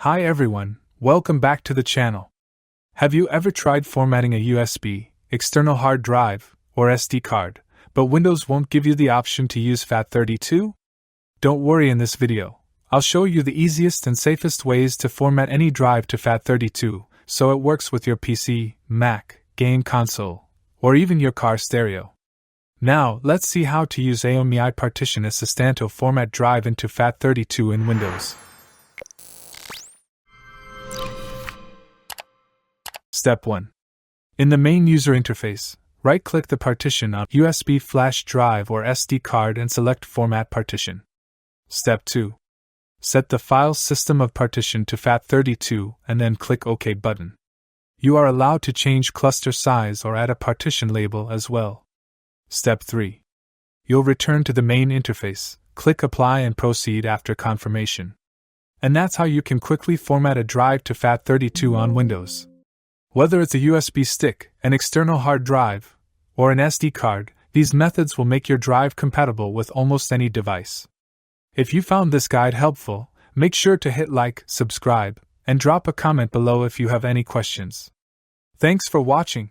Hi everyone, welcome back to the channel. Have you ever tried formatting a USB, external hard drive, or SD card, but Windows won't give you the option to use FAT32? Don't worry, in this video, I'll show you the easiest and safest ways to format any drive to FAT32 so it works with your PC, Mac, game console, or even your car stereo. Now, let's see how to use AOMI Partition Assistant to format drive into FAT32 in Windows. Step 1. In the main user interface, right-click the partition on USB flash drive or SD card and select Format Partition. Step 2. Set the file system of partition to FAT32 and then click OK button. You are allowed to change cluster size or add a partition label as well. Step 3. You'll return to the main interface, click Apply and proceed after confirmation. And that's how you can quickly format a drive to FAT32 on Windows. Whether it's a USB stick, an external hard drive, or an SD card, these methods will make your drive compatible with almost any device. If you found this guide helpful, make sure to hit like, subscribe, and drop a comment below if you have any questions. Thanks for watching.